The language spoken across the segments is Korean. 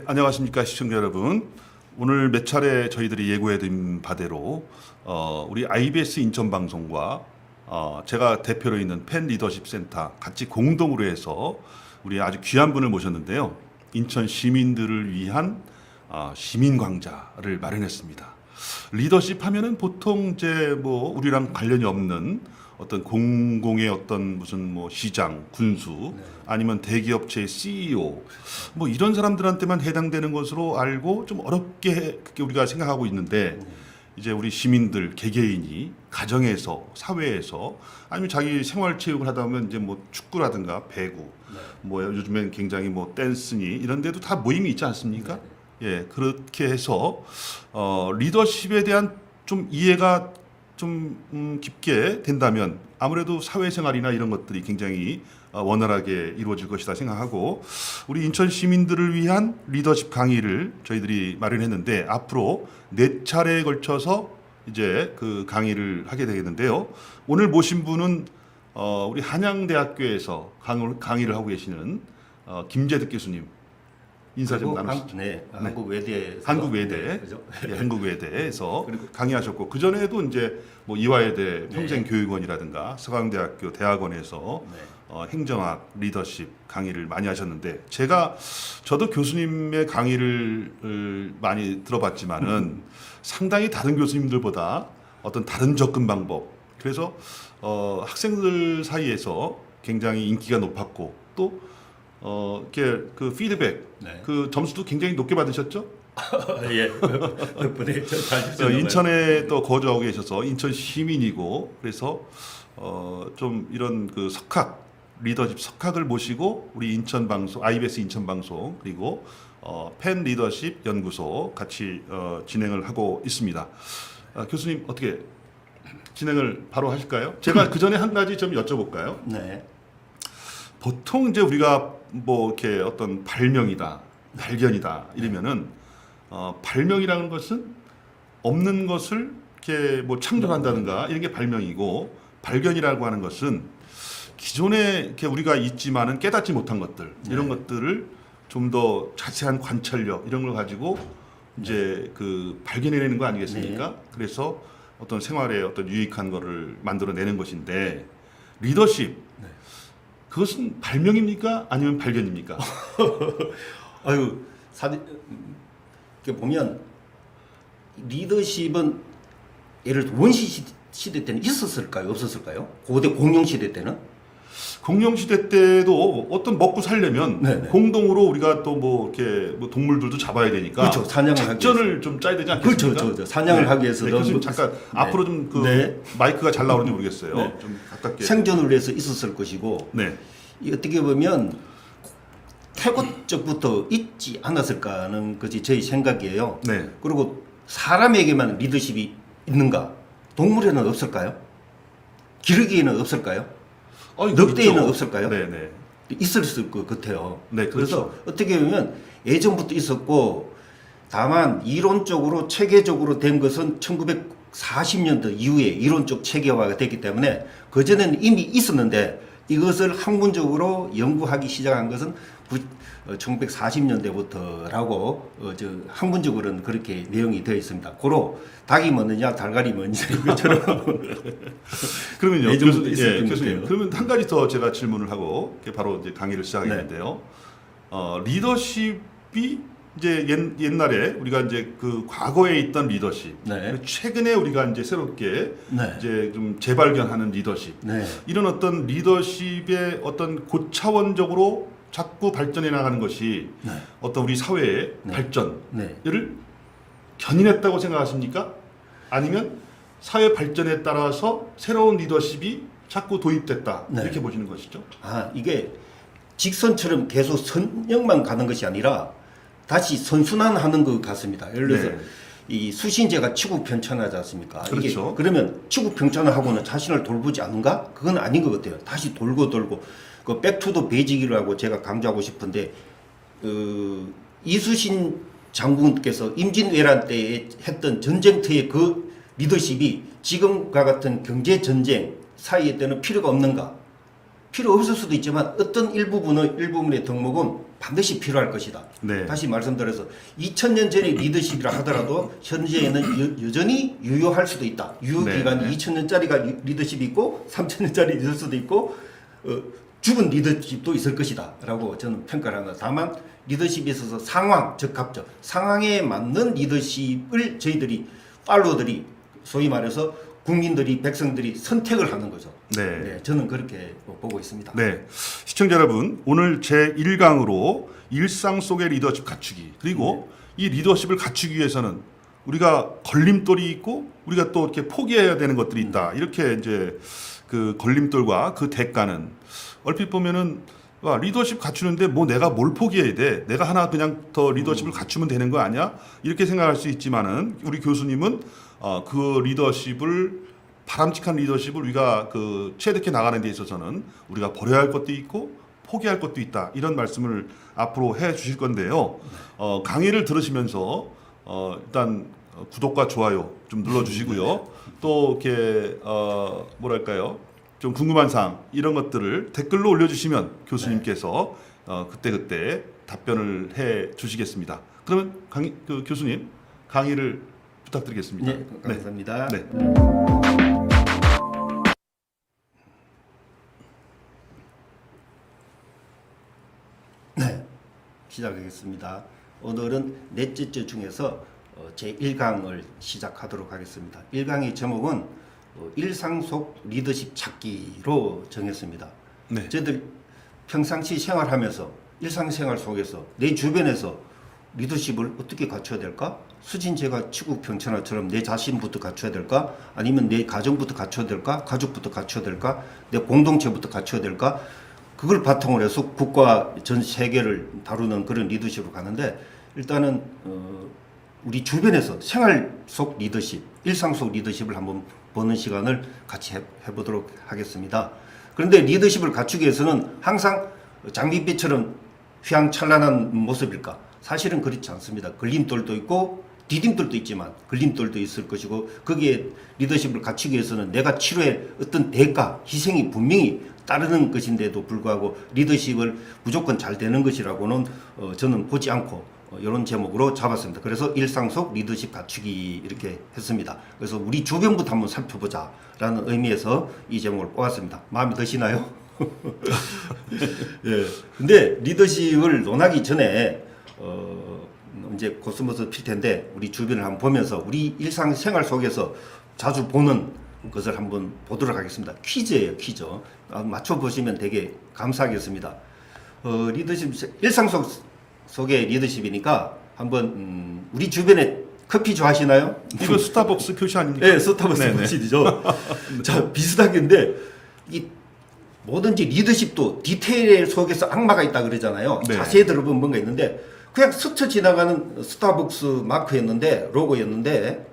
안녕하십니까 시청자 여러분. 오늘 몇 차례 저희들이 예고해드린 바대로 우리 IBS 인천방송과 제가 대표로 있는 팬 리더십 센터 같이 공동으로 해서 우리 아주 귀한 분을 모셨는데요. 인천 시민들을 위한 시민광자를 마련했습니다. 리더십 하면은 보통 이제 뭐 우리랑 관련이 없는 어떤 공공의 어떤 무슨 뭐 시장, 군수 아니면 대기업체의 CEO 뭐 이런 사람들한테만 해당되는 것으로 알고 좀 어렵게 그렇게 우리가 생각하고 있는데 이제 우리 시민들 개개인이 가정에서 사회에서 아니면 자기 생활체육을 하다 보면 이제 뭐 축구라든가 배구 뭐 요즘엔 굉장히 뭐 댄스니 이런 데도 다 모임이 있지 않습니까? 예, 그렇게 해서 리더십에 대한 좀 이해가 좀 깊게 된다면 아무래도 사회생활이나 이런 것들이 굉장히 원활하게 이루어질 것이다 생각하고 우리 인천 시민들을 위한 리더십 강의를 저희들이 마련했는데 앞으로 4차례에 걸쳐서 이제 그 강의를 하게 되겠는데요. 오늘 모신 분은 우리 한양대학교에서 강의를 하고 계시는 김재득 교수님. 인사 좀 나누시죠. 네, 한국외대. 한국외대. 네, 그죠? 예, 한국외대에서 강의하셨고 그 전에도 이제 뭐 이화여대 평생교육원이라든가 서강대학교 대학원에서 행정학, 리더십 강의를 많이 하셨는데 저도 교수님의 강의를 많이 들어봤지만은 상당히 다른 교수님들보다 어떤 다른 접근 방법 그래서 학생들 사이에서 굉장히 인기가 높았고 또 이렇게 그 피드백, 그 점수도 굉장히 높게 받으셨죠? 예, 덕분에 잘 인천에 또 거주하고 계셔서 인천 시민이고 그래서 좀 이런 그 석학 리더십 석학을 모시고 우리 인천 방송, IBS 인천 방송 그리고 팬 리더십 연구소 같이 진행을 하고 있습니다. 교수님 어떻게 진행을 바로 하실까요? 제가 그 전에 한 가지 좀 여쭤볼까요? 네. 보통 이제 우리가 뭐 이렇게 어떤 발명이다, 발견이다 이러면은 발명이라는 것은 없는 것을 이렇게 뭐 창조한다든가 이런 게 발명이고 발견이라고 하는 것은 기존에 이렇게 우리가 있지만은 깨닫지 못한 것들 이런 것들을 좀 더 자세한 관찰력 이런 걸 가지고 이제 그 발견해내는 거 아니겠습니까? 그래서 어떤 생활에 어떤 유익한 거를 만들어내는 것인데 리더십 그것은 발명입니까? 아니면 발견입니까? 아유, 이렇게 보면 리더십은 예를 들어 원시 시대 때는 있었을까요? 없었을까요? 고대 공영 시대 때는? 공영 시대 때도 어떤 먹고 살려면 공동으로 우리가 또 뭐 이렇게 뭐 동물들도 잡아야 되니까 그렇죠. 사냥을 작전을 좀 짜야 되지 않겠습니까? 그렇죠. 사냥을 하기 위해서 교수님 잠깐 앞으로 좀 그 마이크가 잘 나오는지 모르겠어요. 좀 가깝게. 생존을 위해서 있었을 것이고 이 어떻게 보면 태고적부터 있지 않았을까 하는 것이 저희 생각이에요. 그리고 사람에게만 리더십이 있는가? 동물에는 없을까요? 기러기에는 없을까요? 늑대에는 없을까요? 있을 것 같아요. 그래서 어떻게 보면 예전부터 있었고 다만 이론적으로 체계적으로 된 것은 1940년대 이후에 이론적 체계화가 됐기 때문에 그전에는 이미 있었는데 이것을 학문적으로 연구하기 시작한 것은 1940년대부터라고 학문적으로는 그렇게 내용이 되어 있습니다. 고로 닭이 뭐느냐 달걀이 뭐느냐 이것처럼 그러면요 교수님 그러면 한 가지 더 제가 질문을 하고 바로 이제 강의를 시작하겠는데요. 리더십이 이제 옛날에 우리가 이제 그 과거에 있던 리더십, 최근에 우리가 이제 새롭게 이제 좀 재발견하는 리더십, 이런 어떤 리더십의 어떤 고차원적으로 자꾸 발전해 나가는 것이 어떤 우리 사회의 발전을 견인했다고 생각하십니까? 아니면 사회 발전에 따라서 새로운 리더십이 자꾸 도입됐다 이렇게 보시는 것이죠? 이게 직선처럼 계속 선형만 가는 것이 아니라 다시 선순환하는 것 같습니다. 예를 들어서 이 수신제가 치구 편찬하지 않습니까? 그렇죠. 그러면 치구 편찬하고는 자신을 돌보지 않는가? 그건 아닌 것 같아요. 다시 돌고 그 백투더 베이직이라고 제가 강조하고 싶은데 이수신 장군께서 임진왜란 때 했던 전쟁터의 그 리더십이 지금과 같은 경제 전쟁 사이에 때는 필요가 없는가? 필요 없을 수도 있지만 어떤 일부분의 덕목은 반드시 필요할 것이다. 네. 다시 말씀드려서 2000년 전의 리더십이라 하더라도 현재에는 여전히 유효할 수도 있다. 유효 네. 기간이 2000년짜리가 리더십이 있고 3000년짜리 있을 수도 있고 죽은 리더십도 있을 것이다 라고 저는 평가를 합니다. 다만 리더십에 있어서 상황, 적합적 상황에 맞는 리더십을 저희들이 팔로워들이 소위 말해서 국민들이 백성들이 선택을 하는 거죠. 네. 네, 저는 그렇게 보고 있습니다. 네. 시청자 여러분, 오늘 제 1강으로 일상 속의 리더십 갖추기, 그리고 이 리더십을 갖추기 위해서는 우리가 걸림돌이 있고 우리가 또 이렇게 포기해야 되는 것들이 있다. 이렇게 이제 그 걸림돌과 그 대가는 얼핏 보면은 와, 리더십 갖추는데 뭐 내가 뭘 포기해야 돼? 내가 하나 그냥 더 리더십을 갖추면 되는 거 아니야? 이렇게 생각할 수 있지만은 우리 교수님은 그 리더십을 바람직한 리더십을 우리가 그 체득해 나가는 데 있어서는 우리가 버려야 할 것도 있고 포기할 것도 있다. 이런 말씀을 앞으로 해 주실 건데요. 강의를 들으시면서 일단 구독과 좋아요 좀 눌러 주시고요. 또 이렇게 뭐랄까요? 좀 궁금한 사항 이런 것들을 댓글로 올려주시면 교수님께서 그때 답변을 해 주시겠습니다. 그러면 교수님 강의를 부탁드리겠습니다. 네, 감사합니다. 네. 네, 시작하겠습니다. 오늘은 넷째 주 중에서 제 1강을 시작하도록 하겠습니다. 1강의 제목은 일상 속 리더십 찾기로 정했습니다. 네. 저희들 평상시 생활하면서 일상생활 속에서 내 주변에서 리더십을 어떻게 갖춰야 될까? 수진제가 치국평천하처럼 내 자신부터 갖춰야 될까? 아니면 내 가정부터 갖춰야 될까? 가족부터 갖춰야 될까? 내 공동체부터 갖춰야 될까? 그걸 바탕으로 해서 국가 전 세계를 다루는 그런 리더십으로 가는데 일단은 우리 주변에서 생활 속 리더십, 일상 속 리더십을 한번 보는 시간을 같이 해보도록 하겠습니다. 그런데 리더십을 갖추기 위해서는 항상 장밋빛처럼 휘황찬란한 모습일까? 사실은 그렇지 않습니다. 걸림돌도 있고 디딤돌도 있지만 걸림돌도 있을 것이고 거기에 리더십을 갖추기 위해서는 내가 치료의 어떤 대가, 희생이 분명히 따르는 것인데도 불구하고 리더십을 무조건 잘 되는 것이라고는 저는 보지 않고 이런 제목으로 잡았습니다. 그래서 일상 속 리더십 갖추기 이렇게 했습니다. 그래서 우리 주변부터 한번 살펴보자 라는 의미에서 이 제목을 뽑았습니다. 마음에 드시나요? 예. 근데 리더십을 논하기 전에 이제 코스모스 필 텐데 우리 주변을 한번 보면서 우리 일상생활 속에서 자주 보는 것을 한번 보도록 하겠습니다. 퀴즈예요, 퀴즈. 맞춰보시면 되게 감사하겠습니다. 리더십, 일상 속의 리더십이니까 한번 우리 주변에 커피 좋아하시나요? 이거 스타벅스 표시 아닙니까? 네, 스타벅스 표시죠. 자, 비슷한 건데 이 뭐든지 리더십도 디테일 속에서 악마가 있다 그러잖아요. 네. 자세히 들어보면 뭔가 있는데 그냥 스쳐 지나가는 스타벅스 마크였는데 로고였는데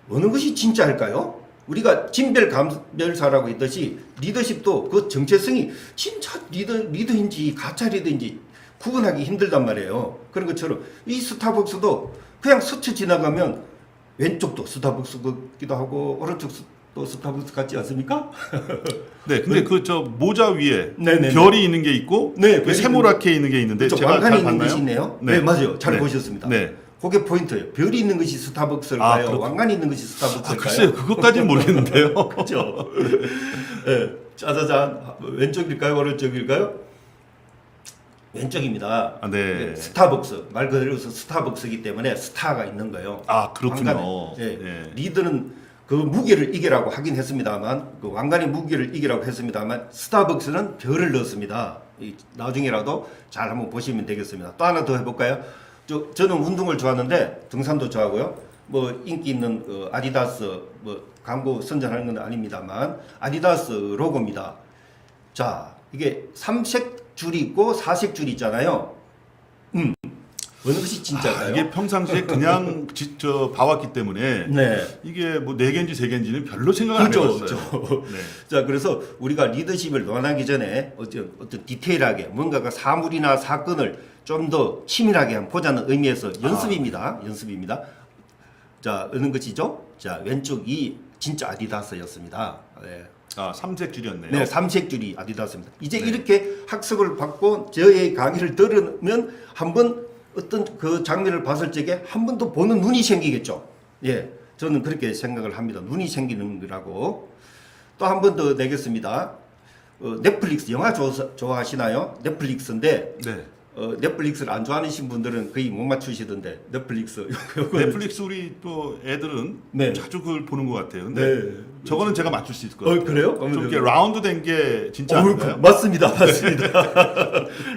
어느 것이 진짜일까요? 우리가 진별감별사라고 했듯이 리더십도 그 정체성이 진짜 리더인지 가짜 리더인지 구분하기 힘들단 말이에요. 그런 것처럼 이 스타벅스도 그냥 스쳐 지나가면 왼쪽도 스타벅스 같기도 하고 오른쪽도 스타벅스 같지 않습니까? 네, 근데 그 저 모자 위에 네네네. 별이 있는 게 있고 네, 그 세모랗게 있는 게 있는데 그렇죠. 제가 왕관이 잘 있는 봤나요? 것이 있네요. 네. 네, 맞아요. 잘 네. 보셨습니다. 네. 그게 포인트예요. 별이 있는 것이 스타벅스일까요? 왕관이 있는 것이 스타벅스일까요? 글쎄요, 그것까지는 모르겠는데요. 그렇죠. 네. 짜자잔. 왼쪽일까요? 오른쪽일까요? 왼쪽입니다. 아, 네. 스타벅스. 말 그대로 스타벅스이기 때문에 스타가 있는 거예요. 아, 그렇군요. 네. 네. 리더는 그 무게를 이기라고 하긴 했습니다만, 그 왕관의 무게를 이기라고 했습니다만, 스타벅스는 별을 넣었습니다. 나중에라도 잘 한번 보시면 되겠습니다. 또 하나 더 해볼까요? 저는 운동을 좋아하는데 등산도 좋아하고요. 뭐 인기 있는 아디다스 뭐 광고 선전하는 건 아닙니다만 아디다스 로고입니다. 자, 이게 3색 줄이 있고 4색 줄이 있잖아요. 어느 것이 진짜일까요? 이게 평상시에 그냥 봐왔기 때문에 네. 이게 뭐 4개인지 3개인지는 별로 생각을 그렇죠, 안 해봤어요. 그렇죠. 네. 자, 그래서 우리가 리더십을 논하기 전에 어떤 디테일하게 뭔가가 사물이나 사건을 좀 더 치밀하게 한번 보자는 의미에서 연습입니다. 연습입니다. 자, 어느 것이죠? 자, 왼쪽이 진짜 아디다스였습니다. 네. 삼색 줄이었네요. 네, 삼색 줄이 아디다스입니다. 이제 네. 이렇게 학습을 받고 저의 강의를 들으면 한번 어떤 그 장면을 봤을 적에 한 번 더 보는 눈이 생기겠죠. 예, 저는 그렇게 생각을 합니다. 눈이 생기는 거라고. 또 한 번 더 내겠습니다. 넷플릭스 영화 좋아하시나요? 넷플릭스인데 네. 넷플릭스를 안 좋아하시는 분들은 거의 못 맞추시던데 넷플릭스 넷플릭스 우리 또 애들은 네. 자주 그걸 보는 것 같아요. 근데 네. 저거는 제가 맞출 수 있을 것 같아요. 그래요? 좀 이렇게 라운드 된 게 진짜 아닌가요? 맞습니다.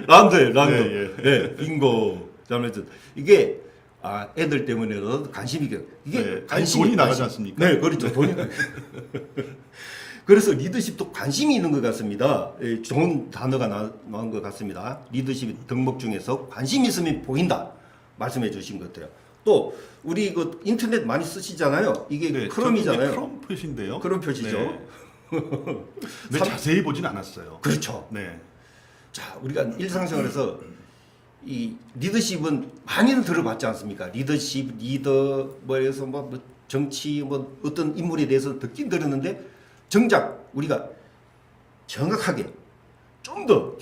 라운드예요, 라운드. 네, 네, 빙고. 잘했죠. 이게 애들 때문에도 관심이 이게 네, 관심이 돈이 나가지 않습니까? 네, 그렇죠. 돈이. 그래서 리더십도 관심이 있는 것 같습니다. 예, 좋은 단어가 나온 것 같습니다. 리더십 덕목 중에서 관심이 있으면 보인다. 말씀해 주신 것 같아요. 또 우리 그 인터넷 많이 쓰시잖아요. 이게 네, 크롬이잖아요. 크롬 표시인데요. 크롬 표시죠. 네. 근데 자세히 보진 않았어요. 그렇죠. 네. 자, 우리가 일상생활에서 이 리더십은 많이는 들어봤지 않습니까? 리더십, 리더, 뭐해서 뭐 정치, 뭐 어떤 인물에 대해서 듣긴 들었는데 정작 우리가 정확하게 좀 더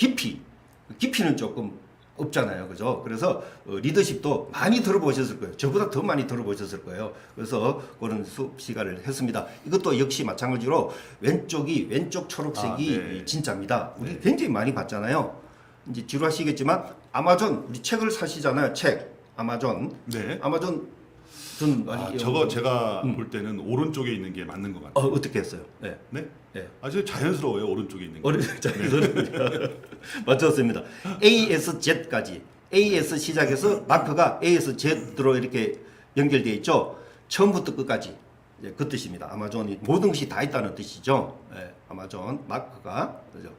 깊이는 조금 없잖아요, 그죠? 그래서 리더십도 많이 들어보셨을 거예요. 저보다 더 많이 들어보셨을 거예요. 그래서 그런 수업 시간을 했습니다. 이것도 역시 마찬가지로 왼쪽 초록색이 네. 진짜입니다. 우리 네. 굉장히 많이 봤잖아요. 이제 지루하시겠지만 아마존 우리 책을 사시잖아요. 책 아마존. 네. 아마존 전 저거 제가 볼 때는 오른쪽에 있는 게 맞는 것 같아요. 어떻게 했어요? 네. 네? 네. 아주 자연스러워요. 오른쪽에 있는 게. 맞췄습니다. ASZ까지 AS 시작해서 마크가 ASZ로 이렇게 연결되어 있죠. 처음부터 끝까지 그 뜻입니다. 아마존이 모든 것이 다 있다는 뜻이죠. 네. 아마존 마크가 그죠.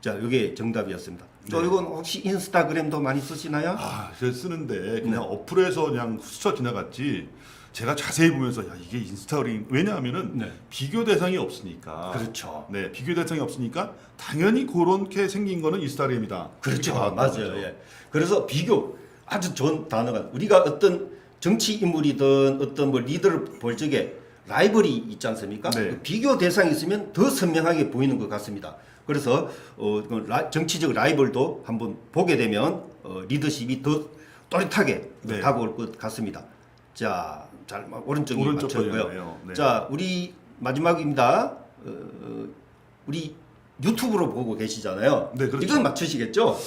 자, 이게 정답이었습니다. 또 네. 이건 혹시 인스타그램도 많이 쓰시나요? 제가 쓰는데 그냥 네. 어플에서 그냥 스쳐 지나갔지. 제가 자세히 보면서 야 이게 인스타그램 왜냐하면은 네. 비교 대상이 없으니까. 그렇죠. 네, 비교 대상이 없으니까 당연히 그렇게 생긴 거는 인스타그램이다. 그렇죠. 이렇게 나왔던 맞아요. 거죠. 예. 그래서 비교 아주 좋은 단어가 우리가 어떤 정치 인물이든 어떤 뭐 리더를 볼 적에 라이벌이 있지 않습니까? 네. 그 비교 대상이 있으면 더 선명하게 보이는 것 같습니다. 그래서 정치적 라이벌도 한번 보게 되면 리더십이 더 또렷하게 네. 다가올 것 같습니다. 자, 잘 오른쪽이 오른쪽 맞췄고요. 거예요. 네. 자, 우리 마지막입니다. 우리 유튜브로 보고 계시잖아요. 네, 그렇죠. 이건 맞추시겠죠?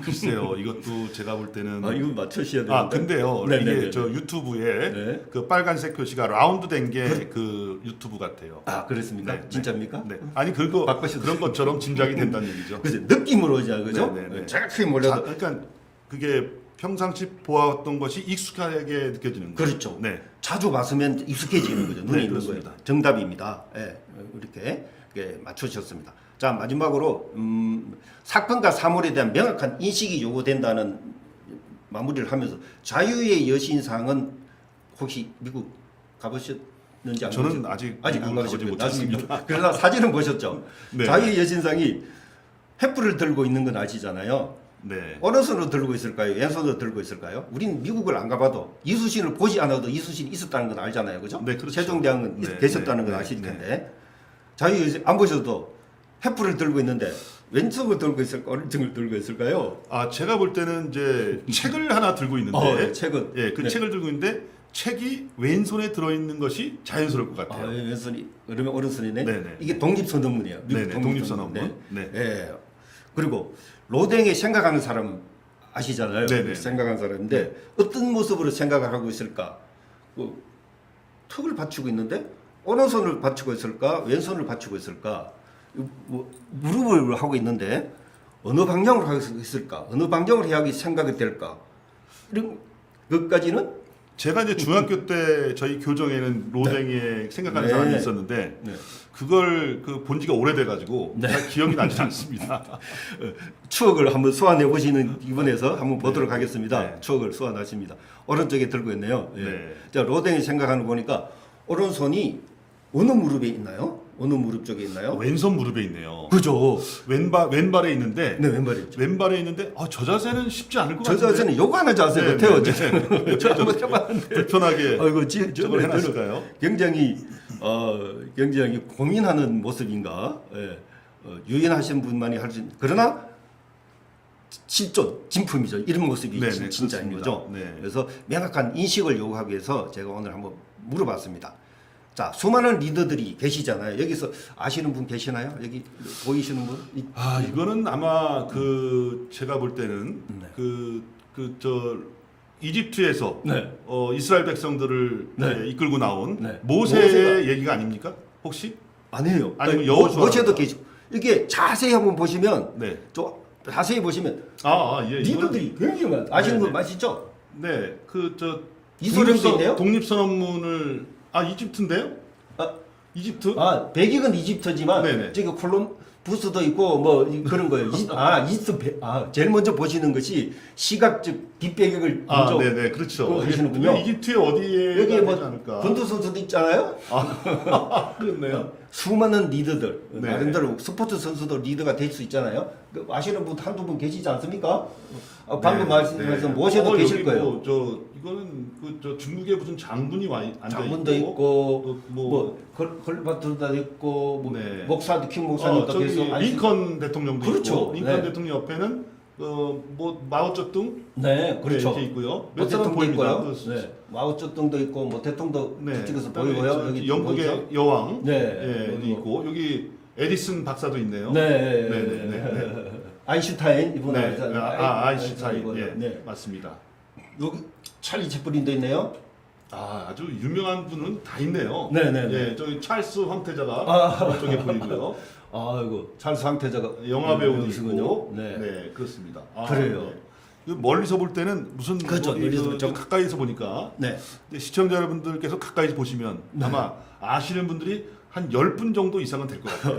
글쎄요. 이것도 제가 볼 때는 이건 맞추셔야 되는데. 근데요. 네네네. 이게 저 유튜브에 네. 그 빨간색 표시가 라운드 된 게 그 유튜브 같아요. 그렇습니까? 네, 진짜입니까? 네. 아니 그거 바꾸셔도 그런 것처럼 짐작이 된다는 얘기죠. 그래서 느낌으로 이제 그죠? 네네네. 정확하게 몰라도 그러니까 그게 평상시 보았던 것이 익숙하게 느껴지는 거죠. 그렇죠. 네. 자주 봤으면 익숙해지는 거죠. 눈이 네, 있는 그렇습니다. 거예요. 정답입니다. 예, 이렇게 맞추셨습니다. 자, 마지막으로 사건과 사물에 대한 명확한 인식이 요구된다는 마무리를 하면서 자유의 여신상은 혹시 미국 가보셨는지 안 저는 가보셨- 아직 안 미국을 가보지 가보셨고요. 못했습니다. 그러나 사진은 보셨죠? 네. 자유의 여신상이 횃불을 들고 있는 건 아시잖아요. 네. 어느 손으로 들고 있을까요? 왼손으로 들고 있을까요? 우린 미국을 안 가봐도 이수신을 보지 않아도 이수신이 있었다는 건 알잖아요, 그죠? 네, 그렇죠. 세종대왕은 네, 계셨다는 네, 건 네, 아실 네. 텐데 자유 안 보셔도 횃불을 들고 있는데 왼손을 들고 있을까, 오른손을 들고 있을까요? 제가 볼 때는 이제 책을 하나 들고 있는데 네, 책은 그 네. 책을 들고 있는데 책이 왼손에 들어 있는 것이 자연스러울 것 같아요. 왼손이 그러면 오른손이네. 네네. 이게 독립선언문이에요. 미국 네네, 독립선언문. 네. 네. 예. 그리고 로댕에 생각하는 사람 아시잖아요. 네네. 생각하는 사람인데 어떤 모습으로 생각을 하고 있을까? 턱을 받치고 있는데 오른손을 받치고 있을까? 왼손을 받치고 있을까? 무릎을 하고 있는데 어느 방향으로 하고 있을까? 어느 방향으로 해야 생각이 될까? 이런 것까지는 제가 이제 중학교 때 저희 교정에는 로댕에 생각하는 네. 사람이 있었는데 네. 그걸 본 지가 오래돼가지고 네. 잘 기억이 나지 않습니다. 추억을 한번 소환해 보시는 기분에서 한번 보도록 하겠습니다. 네. 추억을 소환하십니다. 오른쪽에 들고 있네요. 예. 네. 자, 로댕이 생각하는 거 보니까 오른손이 어느 무릎에 있나요? 어느 무릎 쪽에 있나요? 왼손 무릎에 있네요. 그죠. 왼발에 있는데 네, 왼발에 있죠. 왼발에 있는데 저 자세는 쉽지 않을 것 저 같은데. 자세는 요거 하는 자세 네, 같아요. 네. 저 한번 해봤는데. 불편하게 아이고, 저걸 해놨을까요? 굉장히 고민하는 모습인가. 예. 유연하신 분만이 할 수 있는. 그러나 실존 진품이죠. 이런 모습이 네, 진짜인 그렇습니다. 거죠. 네. 그래서 명확한 인식을 요구하기 위해서 제가 오늘 한번 물어봤습니다. 자, 수많은 리더들이 계시잖아요. 여기서 아시는 분 계시나요? 여기 보이시는 분? 이거는 아마 제가 볼 때는 네. 이집트에서 네. 이스라엘 백성들을 네. 이끌고 나온 네. 모세의 얘기가 아닙니까? 혹시? 아니에요. 아니면 여호수아 모세도 계시고 이게 자세히 한번 보시면 네. 자세히 보시면 예. 리더들이 굉장히 많아요. 아시는 분 많으시죠? 네. 이소룡도 있네요? 독립선언문을 이집트인데요? 아, 이집트? 백익은 이집트지만 네네. 저기 콜럼부스도 있고 뭐 그런 거예요. 제일 먼저 보시는 것이 시각적 뒷배경을 먼저 네네, 그렇죠. 그거 하시는군요. 이집트에 어디에 여기에 뭐 되지 않을까? 권투 선수도 있잖아요. 그렇네요. 수많은 리더들 네. 나름대로 스포츠 선수도 리더가 될 수 있잖아요. 아시는 분 한두 분 계시지 않습니까? 방금 말씀하신 모세도 계실 거예요. 이거는 중국의 무슨 장군이 앉아 장군도 있고 뭐 헐바트도 있고 뭐 네. 목사도 킹 목사님도 저기 계속 링컨 대통령도 그렇죠. 있고 링컨 네. 대통령 옆에는 뭐 마오쩌둥 네, 그렇죠. 이렇게 있고요. 뭐 몇 사람 대통령도 보입니다. 있고요. 네. 마오쩌둥도 있고 뭐 대통령도 찍어서 그다음에 보이고요. 여기 영국의 보이죠? 여왕 네. 있고 여기 에디슨 박사도 있네요. 네. 아인슈타인 이분 아인슈타인 네. 맞습니다. 여기 찰리 채플린도 있네요. 아주 유명한 분은 다 있네요. 네네네. 저기 찰스 황태자가 저쪽에 보이고요. 이거 찰스 황태자가 영화 배우도 여기시군요. 있고. 네. 그렇습니다. 그래요. 멀리서 볼 때는 무슨 그렇죠. 멀리서 좀 가까이서 보니까 네. 시청자 여러분들께서 가까이서 보시면 아마 아시는 분들이 한 10분 정도 이상은 될 것 같아요.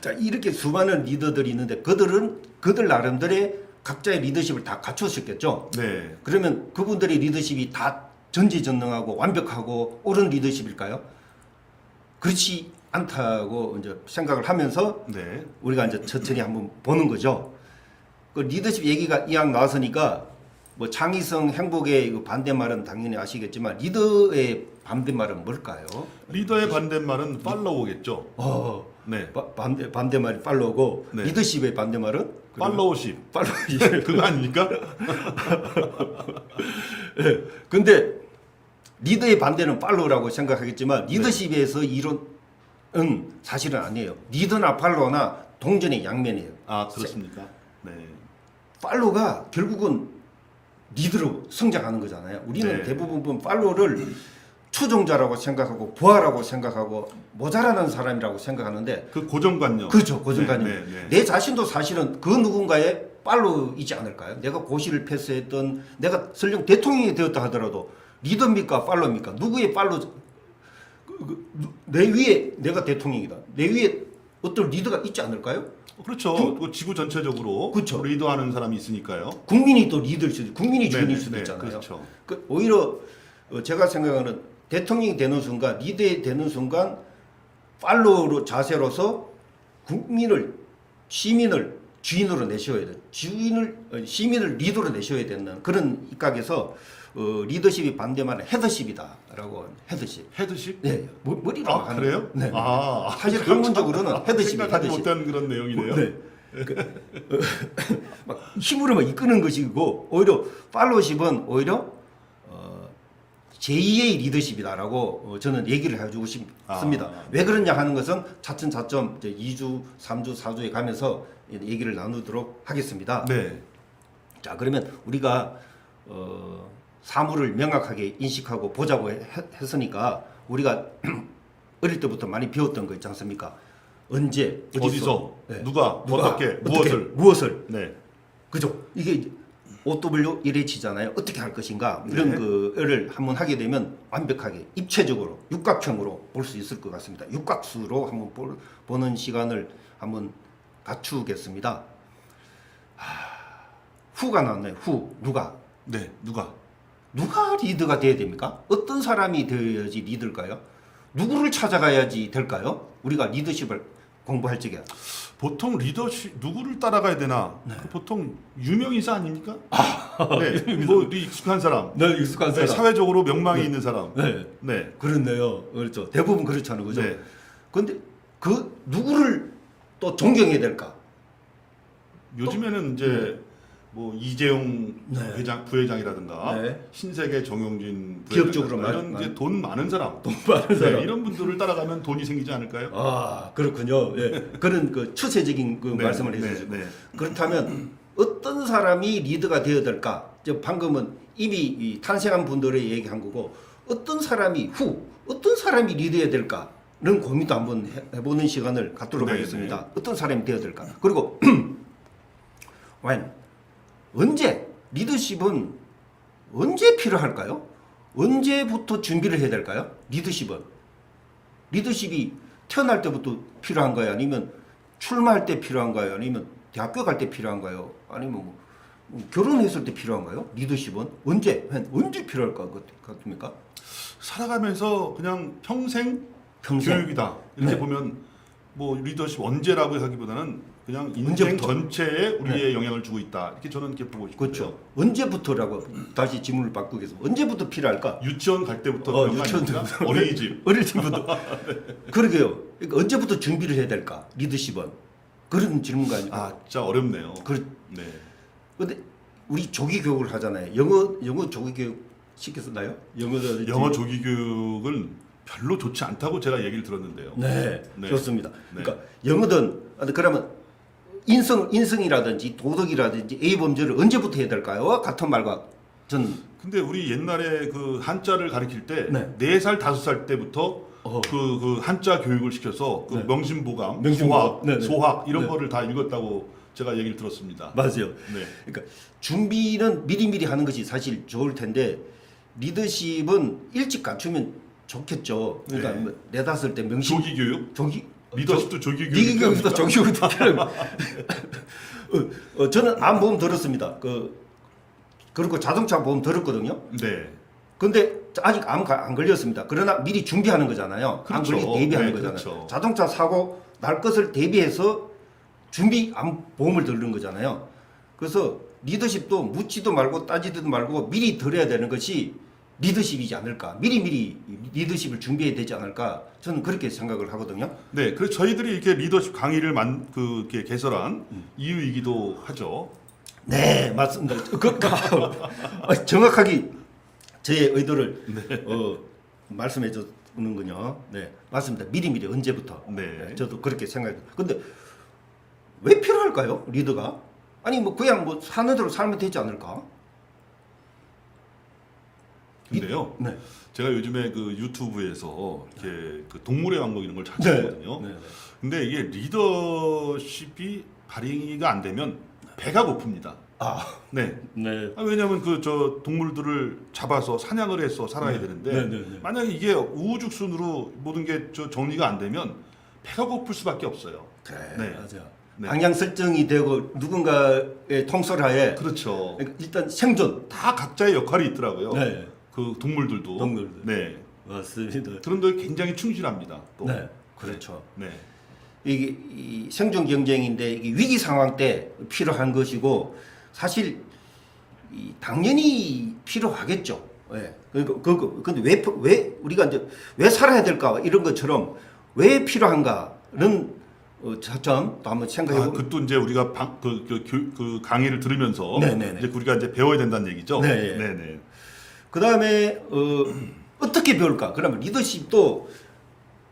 자, 이렇게 수많은 리더들이 있는데 그들 나름대로의 각자의 리더십을 다 갖추셨겠죠. 네. 그러면 그분들의 리더십이 다 전지전능하고 완벽하고 옳은 리더십일까요? 그렇지 않다고 이제 생각을 하면서 네. 우리가 이제 천천히 한번 보는 거죠. 그 리더십 얘기가 이왕 나왔으니까 뭐 창의성 행복의 그 반대말은 당연히 아시겠지만 리더의 반대말은 뭘까요? 리더의 반대말은 팔로우겠죠. 네. 반대말이 팔로우고 네. 리더십의 반대말은 팔로우십. 팔로우십. 그거 아닙니까? 네. 근데 리더의 반대는 팔로우라고 생각하겠지만 리더십에서 이론은 사실은 아니에요. 리더나 팔로우나 동전의 양면이에요. 그렇습니까? 네. 팔로우가 결국은 리더로 성장하는 거잖아요. 우리는 네. 대부분 팔로우를 추종자라고 생각하고 부하라고 생각하고 모자라는 사람이라고 생각하는데 그 고정관념. 그렇죠. 고정관념. 네. 내 자신도 사실은 그 누군가의 팔로우이지 않을까요? 내가 고시를 패스했던 내가 설령 대통령이 되었다 하더라도 리더입니까 팔로우입니까? 누구의 팔로우 내 위에 내가 대통령이다. 내 위에 어떤 리더가 있지 않을까요? 그렇죠. 그 지구 전체적으로 그렇죠. 리더하는 사람이 있으니까요. 국민이 또 리더일 수도 국민이 주인일 수도 있잖아요. 그렇죠. 오히려 제가 생각하는 대통령이 되는 순간 리더이 되는 순간 팔로우로 자세로서 국민을 시민을 주인으로 내셔야 돼. 시민을 리더로 내셔야 되는 그런 입각에서 리더십이 반대말은 헤더십이다라고 헤더십. 헤드십? 네, 머리로 하는 그래요? 네. 사실 학문적으로는 헤드십이 생각하지 헤드십. 못한 그런 내용이네요. 네. 막 힘으로 막 이끄는 것이고 오히려 팔로우십은 오히려 제2의 리더십이다라고 저는 얘기를 해주고 싶습니다. 왜 그러냐 하는 것은 차츰 이제 2주, 3주, 4주에 가면서 얘기를 나누도록 하겠습니다. 네. 자, 그러면 우리가 사물을 명확하게 인식하고 보자고 했으니까 우리가 어릴 때부터 많이 배웠던 거 있지 않습니까? 언제, 어디서, 네. 누가, 어떻게, 무엇을. 네. 그죠? 이게 OW 1H잖아요. 어떻게 할 것인가 이런 네. 거를 한번 하게 되면 완벽하게 입체적으로 육각형으로 볼 수 있을 것 같습니다. 육각수로 한번 보는 시간을 한번 갖추겠습니다. 후가 나왔네요. 누가? 네. 누가 리더가 돼야 됩니까? 어떤 사람이 되어야지 리더일까요? 누구를 찾아가야지 될까요? 우리가 리더십을 공부할 적에. 보통 리더십 누구를 따라가야 되나? 네. 그 보통 유명 인사 아닙니까? 네, 뭐 익숙한 사람, 네, 익숙한 네, 사람. 사회적으로 명망이 있는 사람. 네, 네, 그렇네요. 그렇죠. 대부분 그렇잖아요, 그죠? 네. 그런데 그 누구를 또 존경해야 될까? 요즘에는 이제 뭐 이재용 네. 부회장이라든가 네. 신세계 정용진 기업적으로 이런 이제 돈 많은 사람, 돈 많은 네, 사람. 이런 분들을 따라가면 돈이 생기지 않을까요? 아, 그렇군요. 예. 그런 그 추세적인 그 네, 말씀을 네, 해주시고. 네. 그렇다면 어떤 사람이 리더가 되어야 될까? 방금은 이미 이 탄생한 분들의 얘기한 거고, 어떤 사람이 리더해야 될까는 고민도 한번 해보는 시간을 갖도록 네, 하겠습니다. 어떤 사람이 되어야 될까? 그리고 언제 리더십은 언제 필요할까요? 언제부터 준비를 해야 될까요? 리더십이 태어날 때부터 필요한가요? 아니면 출마할 때 필요한가요? 아니면 대학교 갈 때 필요한가요? 아니면 뭐 결혼했을 때 필요한가요? 리더십은 언제 필요할 것 같습니까? 살아가면서 그냥 평생 교육이다. 이렇게 네. 보면 뭐 리더십 언제라고 하기보다는 그냥 인생 언제부터? 전체에 우리의 영향을 주고 있다. 이렇게 저는 이렇게 보고 싶어요. 그렇죠. 언제부터라고 다시 질문을 바꾸겠습니다. 언제부터 필요할까? 유치원 갈 때부터 그런 거 유치원 아닙니까? 때부터. 어린이집. 어릴 때부터. 그러게요. 그러니까 언제부터 준비를 해야 될까? 리더십은 그런 질문가 아닙니까? 아, 진짜 어렵네요. 그렇. 네. 근데 우리 조기 교육을 하잖아요. 영어 조기 교육 시켰었나요? 영어 조기 교육은 별로 좋지 않다고 제가 얘기를 들었는데요. 네, 네. 좋습니다. 네. 그러니까 영어든 그러면 인성이라든지 도덕이라든지 A 범죄를 언제부터 해야 될까요? 같은 말과 전 근데 우리 옛날에 그 한자를 가르칠 때 네. 4살, 5살 때부터 그 한자 교육을 시켜서 그 네. 명심보감, 명심보감. 소학, 네, 네. 소학 이런 네. 거를 다 읽었다고 제가 얘기를 들었습니다. 맞아요. 네. 그러니까 준비는 미리미리 하는 것이 사실 좋을 텐데 리더십은 일찍 갖추면 좋겠죠. 그러니까 네. 뭐 네다섯 때 명심 조기 교육? 조기 리더십도 조기 교육. 리더십도 조기 교육도 필요합니다. 저는 암 보험 들었습니다. 그리고 자동차 보험 들었거든요. 네. 근데 아직 안 걸렸습니다. 그러나 미리 준비하는 거잖아요. 그렇죠. 안 걸리게 대비하는 네, 거잖아요. 그렇죠. 자동차 사고 날 것을 대비해서 암 보험을 들는 거잖아요. 그래서 리더십도 묻지도 말고 따지지도 말고 미리 들어야 되는 것이 리더십이지 않을까. 미리미리 리더십을 준비해야 되지 않을까. 저는 그렇게 생각을 하거든요. 네. 그래서 저희들이 이렇게 리더십 강의를 이렇게 개설한 이유이기도 하죠. 네, 맞습니다. 정확하게 제 의도를 말씀해 주는군요. 네, 맞습니다. 미리미리 언제부터. 네. 저도 그렇게 생각해요. 근데 왜 필요할까요? 리더가? 아니 뭐 그냥 뭐 사는 대로 살면 되지 않을까? 근데요. 네. 제가 요즘에 그 유튜브에서 이렇게 그 동물의 왕국 이런 걸 찾아보거든요. 네. 근데 이게 리더십이 발휘가 안 되면 배가 고픕니다. 아, 네. 네. 왜냐하면 그 저 동물들을 잡아서 사냥을 해서 살아야 되는데 네. 만약에 이게 우후죽순으로 모든 게 저 정리가 안 되면 배가 고플 수밖에 없어요. 그래, 네. 맞아. 네. 방향 설정이 되고 누군가의 통솔하에 그렇죠. 일단 생존. 다 각자의 역할이 있더라고요. 네. 그 동물들도. 동물들. 네. 맞습니다. 그런데 굉장히 충실합니다. 또. 네, 그렇죠. 네. 이게 이 생존 경쟁인데 이게 위기 상황 때 필요한 것이고 사실 당연히 필요하겠죠. 예. 근데 왜 우리가 이제 왜 살아야 될까 이런 것처럼 왜 필요한가는 차츰 또 한번 생각해 보면. 그것도 이제 우리가 그 강의를 들으면서 네네네. 이제 우리가 이제 배워야 된다는 얘기죠. 네. 네네. 그 다음에 어떻게 배울까? 그러면 리더십도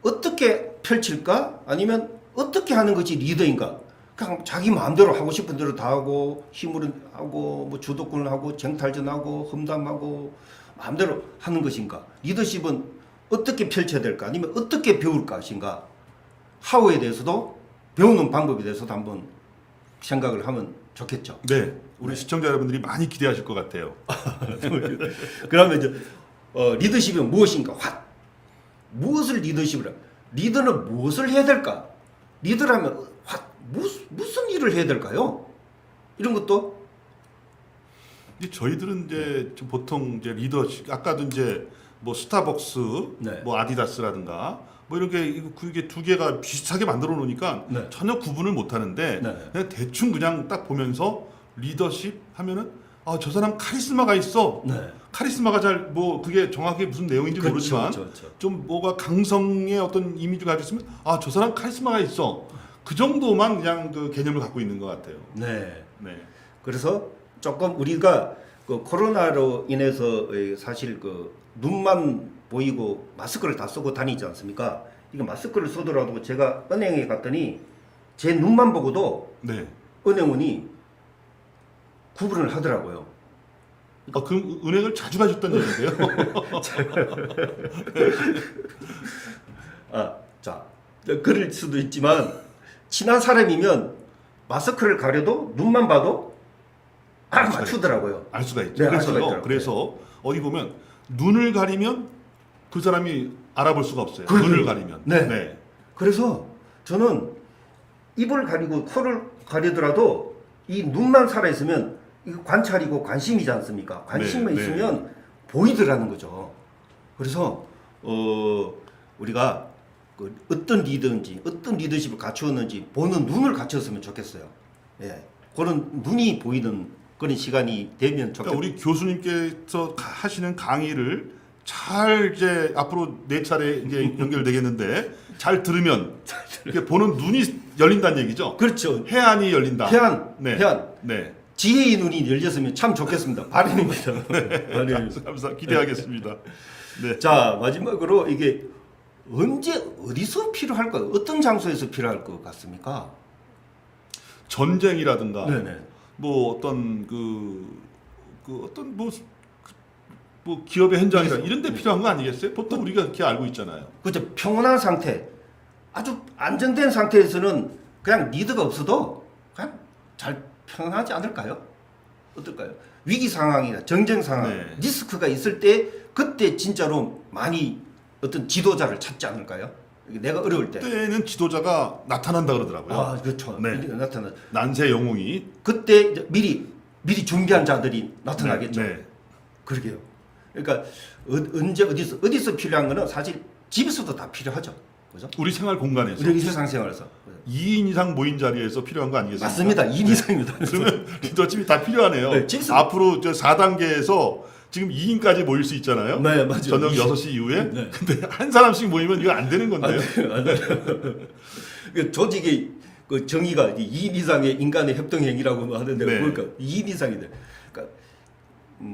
어떻게 펼칠까? 아니면 어떻게 하는 것이 리더인가? 그냥 자기 마음대로 하고 싶은 대로 다 하고 힘으로 하고 뭐 주도권을 하고 쟁탈전하고 험담하고 마음대로 하는 것인가? 리더십은 어떻게 펼쳐야 될까? 아니면 어떻게 배울 것인가? 하우에 대해서도 배우는 방법에 대해서도 한번 생각을 하면 좋겠죠. 네. 우리 시청자 여러분들이 많이 기대하실 것 같아요. 그러면 이제 리더십이 무엇인가? 무엇을 리더십이라? 리더는 무엇을 해야 될까? 리더라면 무슨 일을 해야 될까요? 이런 것도 이제 저희들은 이제 좀 보통 이제 리더십 아까도 이제 뭐 스타벅스, 네. 뭐 아디다스라든가 뭐 이렇게 그게 두 개가 비슷하게 만들어 놓으니까 네. 전혀 구분을 못 하는데 네. 그냥 대충 그냥 딱 보면서 리더십 하면은 아, 저 사람 카리스마가 있어. 네. 카리스마가 잘 뭐 그게 정확히 무슨 내용인지 그렇죠, 모르지만 그렇죠. 좀 뭐가 강성의 어떤 이미지가 가지고 있으면 아, 저 사람 카리스마가 있어. 그 정도만 그냥 그 개념을 갖고 있는 것 같아요. 네. 네. 그래서 조금 우리가 그 코로나로 인해서 사실 그 눈만 보이고 마스크를 다 쓰고 다니지 않습니까? 이거 마스크를 쓰더라도 제가 은행에 갔더니 제 눈만 보고도 네. 은행원이 구분을 하더라고요. 그 은행을 자주 가셨다는 얘기인데요. 자, 그럴 수도 있지만 친한 사람이면 마스크를 가려도 눈만 봐도 맞추더라고요. 알 수가 있죠. 네, 알 수가 그래서요. 있더라고요. 그래서 어디 보면 눈을 가리면 그 사람이 알아볼 수가 없어요. 그러게요. 눈을 가리면. 네. 그래서 저는 입을 가리고 코를 가리더라도 이 눈만 살아 있으면 이거 관찰이고 관심이지 않습니까? 관심만 네, 있으면 보이더라는 거죠. 그래서 우리가 그 어떤 리더인지 어떤 리더십을 갖추었는지 보는 눈을 갖췄으면 좋겠어요. 예, 그런 눈이 보이는 그런 시간이 되면 좋겠. 그러니까 우리 교수님께서 하시는 강의를 잘 이제 앞으로 4차례 이제 연결되겠는데 잘 들으면 이렇게 보는 눈이 열린다는 얘기죠. 그렇죠. 해안이 열린다. 해안, 네. 해안. 네. 지혜의 눈이 열렸으면 참 좋겠습니다. 바람입니다. 바람입니다. 감사 기대하겠습니다. 네. 자, 마지막으로 이게 언제 어디서 필요할까요? 어떤 장소에서 필요할 것 같습니까? 전쟁이라든가 네네. 뭐 어떤 어떤 뭐 기업의 현장이라 이런 데 필요한 거 아니겠어요? 보통 우리가 그렇게 알고 있잖아요. 그렇죠. 평온한 상태, 아주 안정된 상태에서는 그냥 리더가 없어도 그냥 잘 평온하지 않을까요? 어떨까요? 위기 상황이나 정쟁 상황, 네. 리스크가 있을 때 그때 진짜로 많이 어떤 지도자를 찾지 않을까요? 내가 어려울 때. 그때는 지도자가 나타난다 그러더라고요. 아, 그렇죠. 네. 나타나. 난세 영웅이 그때 이제 미리 준비한 자들이 나타나겠죠. 네. 그러게요. 그러니까 언제 어디서 필요한 거는 사실 집에서도 다 필요하죠. 그죠? 우리 생활 공간에서 우리 일상생활에서. 2인 이상 모인 자리에서 필요한 거 아니겠습니까? 맞습니다. 2인 이상입니다. 그러면 리더십이 다 필요하네요. 네, 집에서- 앞으로 저 4단계에서 지금 2인까지 모일 수 있잖아요. 네, 맞아요. 저녁 6시 이후에. 네. 근데 한 사람씩 모이면 이거 안 되는 건데요. 그 조직의 그 정의가 2인 이상의 인간의 협동 행위라고 하는데 네. 뭘까? 2인 이상이네. 그러니까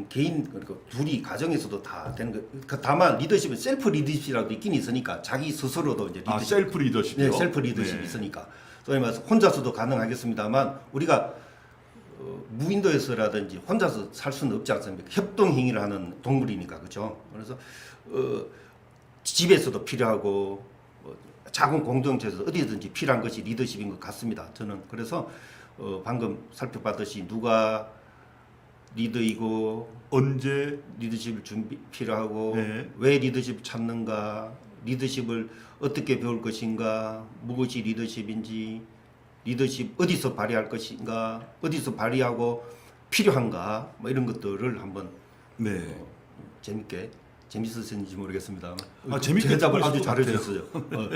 개인 그러니까 둘이 가정에서도 다 되는 거. 그 다만 리더십은 셀프 리더십이라도 있긴 있으니까 자기 스스로도 이제 리더십. 셀프 리더십이요. 네, 셀프 리더십이 네. 있으니까. 소위 말해서 혼자서도 가능하겠습니다만 우리가 무인도에서라든지 혼자서 살 수는 없지 않습니까? 협동 행위를 하는 동물이니까 그렇죠. 그래서 집에서도 필요하고 작은 공동체에서 어디든지 필요한 것이 리더십인 것 같습니다. 저는 그래서 방금 살펴봤듯이 누가 리더이고 언제 리더십을 필요하고 네. 왜 리더십을 찾는가, 리더십을 어떻게 배울 것인가, 무엇이 리더십인지, 리더십 어디서 발휘할 것인가, 어디서 발휘하고 필요한가, 뭐 이런 것들을 한번 네. 재밌게 재밌으셨는지 모르겠습니다. 재밌게 대답을 듣고 아주 있을 것 잘해주셨어요.